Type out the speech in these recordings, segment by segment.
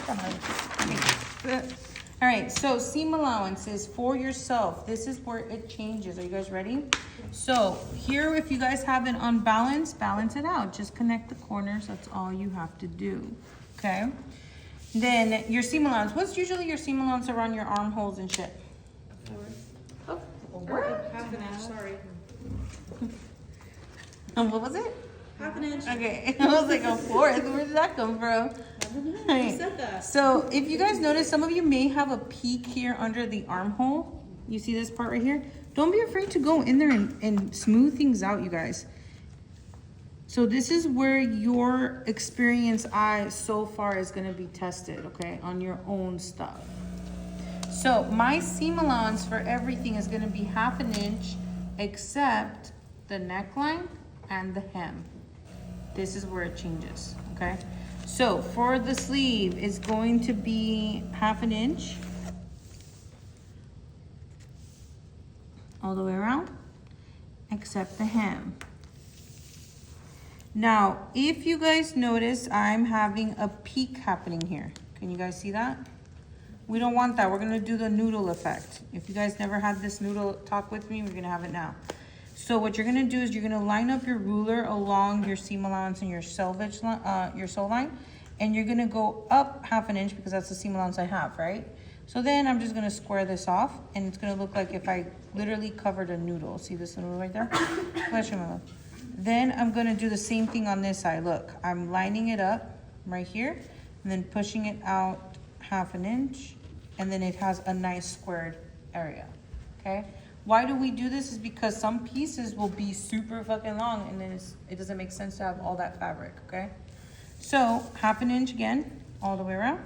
Okay. All right, so seam allowances for yourself. This is where it changes. Are you guys ready? So here, if you guys have an unbalanced, balance it out. Just connect the corners. That's all you have to do. Okay. Then your seam allowance. What's usually your seam allowance around your armholes and shit? Oh, what? Half an inch, sorry. What was it? Half an inch. Okay, I was like a fourth. Where did that come from? I don't know. Right. You said that. So if you guys notice, some of you may have a peak here under the armhole. You see this part right here? Don't be afraid to go in there and smooth things out, you guys. So this is where your experience eye so far is gonna be tested, okay, on your own stuff. So my seam allowance for everything is gonna be half an inch except the neckline and the hem. This is where it changes, okay? So for the sleeve, it's going to be half an inch all the way around, except the hem. Now, if you guys notice, I'm having a peak happening here. Can you guys see that? We don't want that. We're gonna do the noodle effect. If you guys never had this noodle talk with me, we're gonna have it now. So what you're gonna do is you're gonna line up your ruler along your seam allowance and your selvage, your sew line, and you're gonna go up half an inch because that's the seam allowance I have, right? So then I'm just gonna square this off, and it's gonna look like if I literally covered a noodle. See this noodle right there? Bless you, my love. Then I'm gonna do the same thing on this side. Look, I'm lining it up right here, and then pushing it out half an inch, and then it has a nice squared area, okay? Why do we do this is because some pieces will be super fucking long, and then it doesn't make sense to have all that fabric, okay? So half an inch again, all the way around.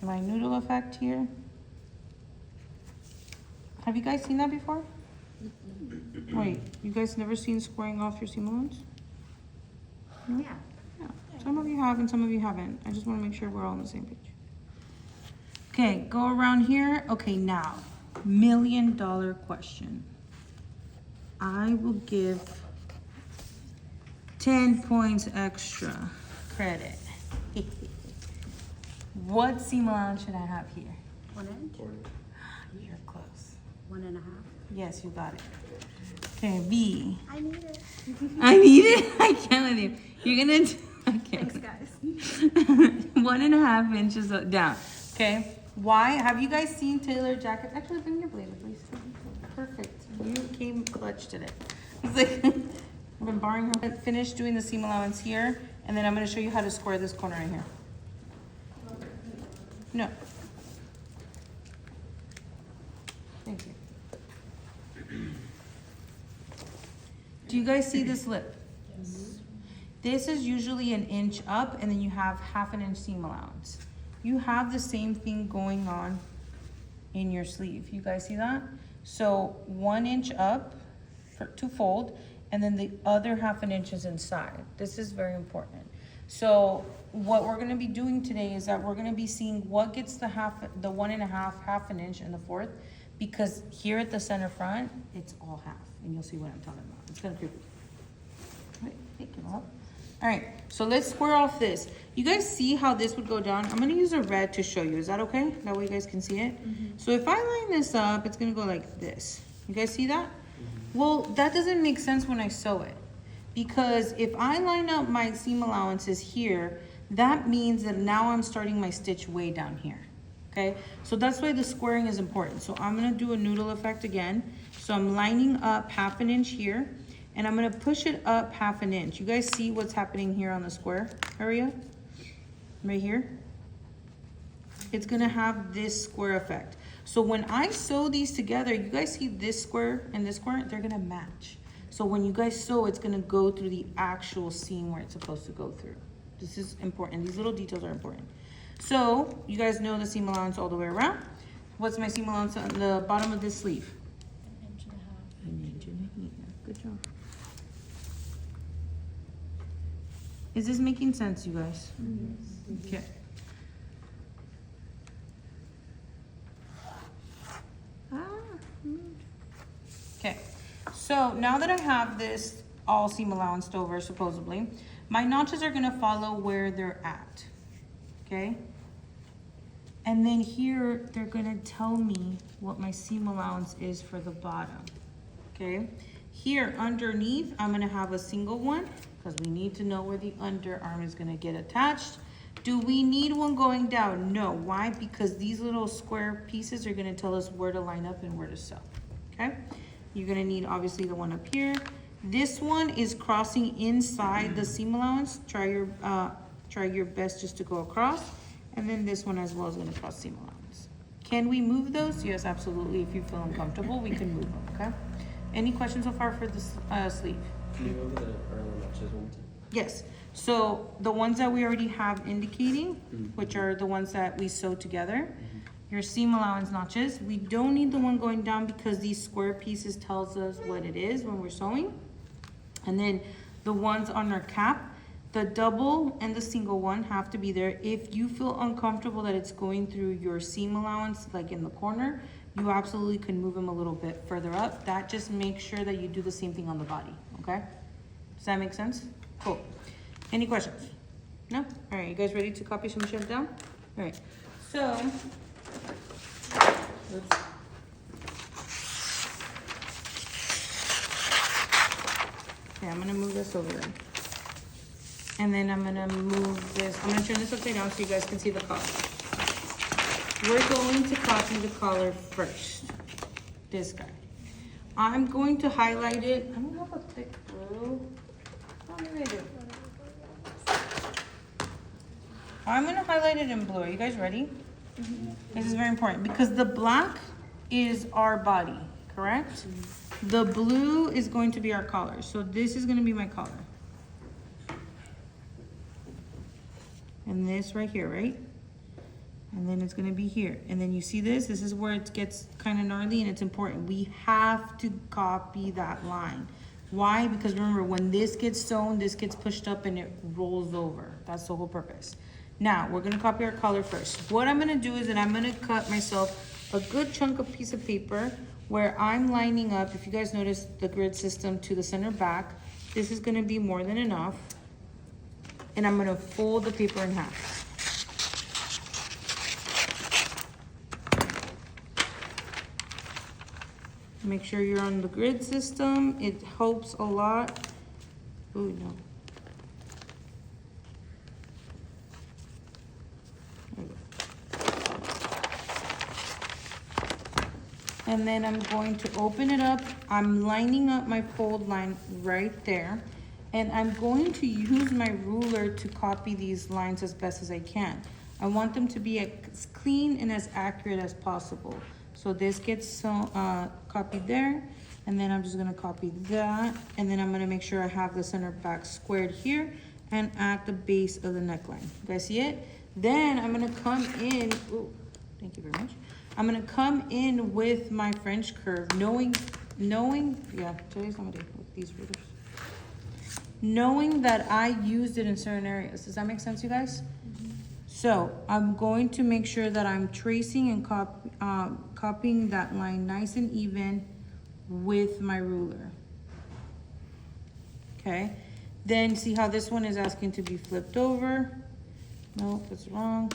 My noodle effect here. Have you guys seen that before? Wait, you guys never seen squaring off your seam allowance? No? Yeah. Yeah. Some of you have and some of you haven't. I just want to make sure we're all on the same page. Okay, go around here. Okay, now, $1 million question. I will give 10 points extra credit. What seam allowance should I have here? 1 inch? You're close. 1.5. Yes, you got it. Okay, B. I need it. I need it? I can't with you. You're gonna do, okay. Thanks, guys. 1.5 inches down. Okay. Why? Have you guys seen tailored jackets? Actually, bring your blazer, please. Perfect. You came clutch today. It's like I've been borrowing her. Finish doing the seam allowance here, and then I'm gonna show you how to square this corner right here. No. Thank you. Do you guys see this lip? Yes. This is usually an inch up, and then you have half an inch seam allowance. You have the same thing going on in your sleeve. You guys see that? So 1 inch up to fold, and then the other half an inch is inside. This is very important. So what we're gonna be doing today is that we're gonna be seeing what gets the 1.5, half an inch, and the fourth, because here at the center front, it's all half, and you'll see what I'm talking about. It's gonna creepy. Right, take it off. All right, so let's square off this. You guys see how this would go down? I'm gonna use a red to show you. Is that okay? That way you guys can see it. So if I line this up, it's gonna go like this. You guys see that? Well, that doesn't make sense when I sew it. Because if I line up my seam allowances here, that means that now I'm starting my stitch way down here, okay? So that's why the squaring is important. So I'm gonna do a noodle effect again. So I'm lining up half an inch here, and I'm gonna push it up half an inch. You guys see what's happening here on the square area? Right here? It's gonna have this square effect. So when I sew these together, you guys see this square and this square, they're gonna match. So when you guys sew, it's gonna go through the actual seam where it's supposed to go through. This is important. These little details are important. So you guys know the seam allowance all the way around. What's my seam allowance on the bottom of this sleeve? 1.5 inches. An inch and a half. Good job. Is this making sense, you guys? Yes. Okay. Okay. So now that I have this all seam allowanced over supposedly. My notches are gonna follow where they're at, okay? And then here, they're gonna tell me what my seam allowance is for the bottom, okay? Here underneath, I'm gonna have a single one, because we need to know where the underarm is gonna get attached. Do we need one going down? No, why? Because these little square pieces are gonna tell us where to line up and where to sew, okay? You're gonna need obviously the one up here. This one is crossing inside the seam allowance. Try your best just to go across. And then this one as well is gonna cross seam allowance. Can we move those? Yes, absolutely. If you feel uncomfortable, we can move them, okay? Any questions so far for this sleeve? Can you go over the early notches one more time? Yes, so the ones that we already have indicating, which are the ones that we sew together, your seam allowance notches, we don't need the one going down because these square pieces tells us what it is when we're sewing. And then the ones on our cap, the double and the single one have to be there. If you feel uncomfortable that it's going through your seam allowance, like in the corner, you absolutely can move them a little bit further up. That just makes sure that you do the same thing on the body, okay? Does that make sense? Cool. Any questions? No? All right, you guys ready to copy some shit down? All right, so, oops. Okay, I'm gonna move this over there. And then I'm gonna move this, I'm gonna turn this upside down so you guys can see the collar. We're going to copy the collar first. This guy. I'm going to highlight it. I don't have a thick blue. Oh, maybe I do. I'm gonna highlight it in blue. Are you guys ready? This is very important because the black is our body, correct? The blue is going to be our collar. So this is gonna be my collar. And this right here, right? And then it's gonna be here. And then you see this is where it gets kind of gnarly and it's important. We have to copy that line. Why? Because remember, when this gets sewn, this gets pushed up and it rolls over. That's the whole purpose. Now, we're gonna copy our collar first. What I'm gonna do is that I'm gonna cut myself a good chunk of piece of paper where I'm lining up, if you guys notice the grid system to the center back, this is gonna be more than enough. And I'm gonna fold the paper in half. Make sure you're on the grid system. It helps a lot. Oh no. There we go. And then I'm going to open it up. I'm lining up my fold line right there. And I'm going to use my ruler to copy these lines as best as I can. I want them to be as clean and as accurate as possible. So this gets copied there, and then I'm just gonna copy that, and then I'm gonna make sure I have the center back squared here and at the base of the neckline. You guys see it? Then I'm gonna come in, ooh, thank you very much. I'm gonna come in with my French curve, knowing, yeah, today's not my day with these rulers. Knowing that I used it in certain areas. Does that make sense, you guys? So I'm going to make sure that I'm tracing and copying that line nice and even with my ruler. Okay, then see how this one is asking to be flipped over. Nope, that's wrong.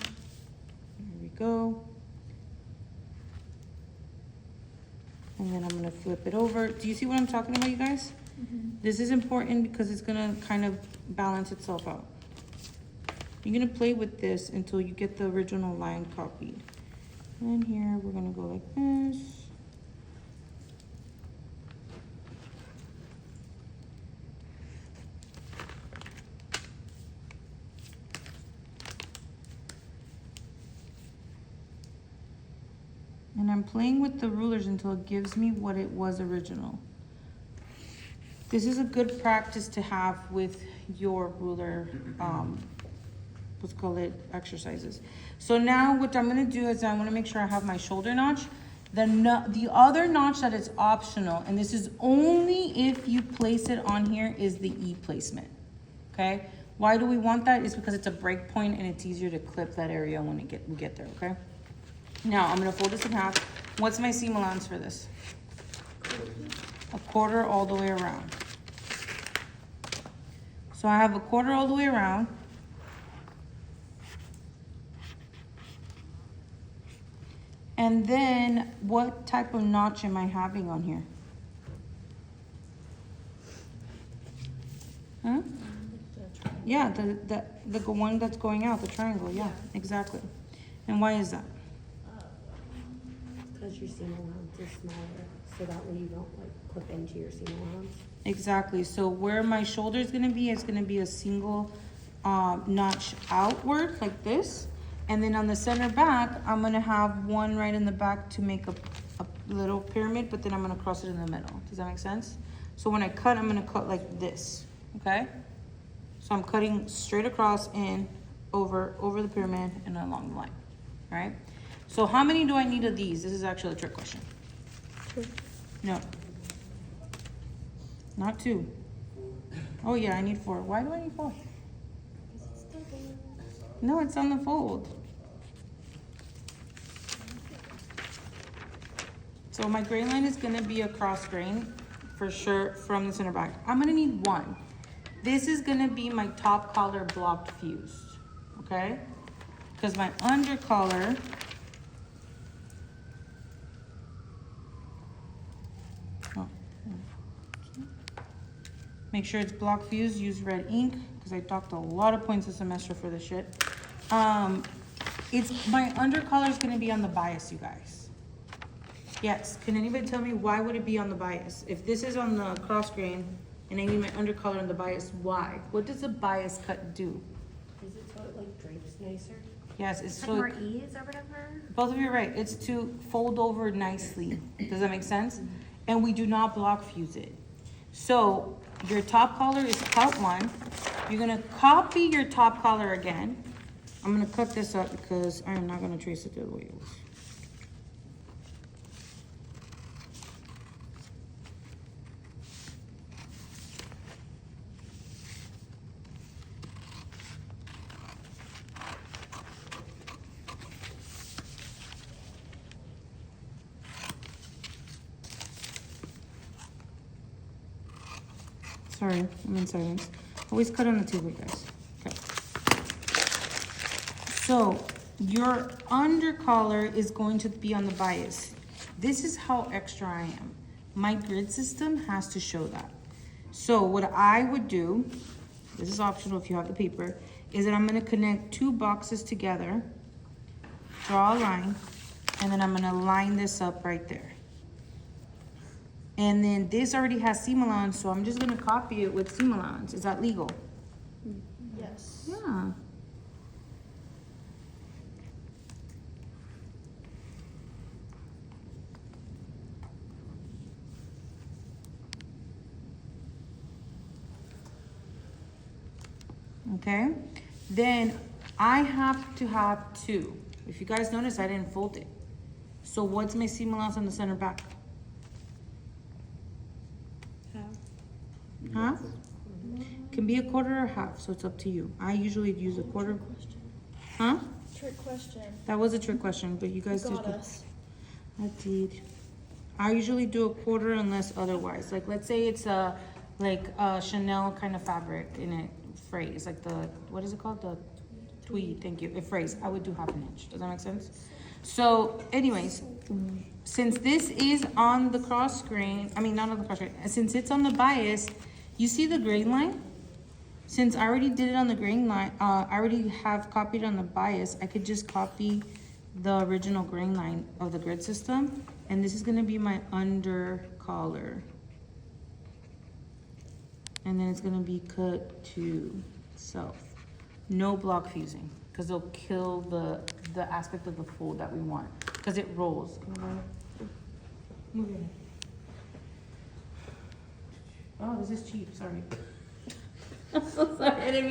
There we go. And then I'm gonna flip it over. Do you see what I'm talking about, you guys? This is important because it's gonna kind of balance itself out. You're gonna play with this until you get the original line copied. And here we're gonna go like this. And I'm playing with the rulers until it gives me what it was original. This is a good practice to have with your ruler, let's call it exercises. So now what I'm gonna do is I'm gonna make sure I have my shoulder notch. The other notch that is optional, and this is only if you place it on here, is the E placement, okay? Why do we want that? It's because it's a break point and it's easier to clip that area when we get there, okay? Now I'm gonna fold this in half. What's my seam allowance for this? A quarter all the way around. So I have a quarter all the way around. And then what type of notch am I having on here? Huh? Yeah, the one that's going out, the triangle, yeah, exactly. And why is that? Because your seam allowance is smaller, so that way you don't like clip into your seam allowance. Exactly, so where my shoulder is gonna be, it's gonna be a single notch outward like this. And then on the center back, I'm gonna have one right in the back to make a little pyramid, but then I'm gonna cross it in the middle. Does that make sense? So when I cut, I'm gonna cut like this, okay? So I'm cutting straight across and over the pyramid and along the line, all right? So how many do I need of these? This is actually a trick question. No. Not 2. Oh yeah, I need 4. Why do I need 4? No, it's on the fold. So my grain line is gonna be a cross grain for sure from the center back. I'm gonna need 1. This is gonna be my top collar blocked fused, okay? Because my under collar, make sure it's block fused, use red ink, because I docked a lot of points this semester for this shit. It's my under collar is gonna be on the bias, you guys. Yes, can anybody tell me why would it be on the bias? If this is on the cross grain and I need my under collar on the bias, why? What does the bias cut do? Is it so it like drapes nicer? Yes, it's Like so, more ease or whatever? both of you are right, it's to fold over nicely. Does that make sense? And we do not block fuse it. So your top collar is cut 1. You're gonna copy your top collar again. I'm gonna cut this up because I am not gonna trace it the other way it was. Sorry, I'm in silence. Always cut on the table, guys. Okay. So your under collar is going to be on the bias. This is how extra I am. My grid system has to show that. So what I would do, this is optional if you have the paper, is that I'm gonna connect 2 boxes together, draw a line, and then I'm gonna line this up right there. And then this already has seam allowance, so I'm just gonna copy it with seam allowance. Is that legal? Yes. Yeah. Okay, then I have to have 2. If you guys notice, I didn't fold it. So what's my seam allowance on the center back? Half? Can be a quarter or half, so it's up to you. I usually use a quarter. Huh? Trick question. That was a trick question, but you guys did. Got us. I did. I usually do a quarter unless otherwise. Like, let's say it's a Chanel kind of fabric in a phrase, like the, what is it called? The tweed, thank you. A phrase, I would do half an inch. Does that make sense? So anyways, since this is on the cross grain, I mean, not on the cross grain, since it's on the bias, you see the grain line? Since I already did it on the grain line, I already have copied on the bias, I could just copy the original grain line of the grid system, and this is gonna be my under collar. And then it's gonna be cut to self. No block fusing, because they'll kill the aspect of the fold that we want, because it rolls. Move it. Oh, this is cheap, sorry. I'm so sorry, I didn't mean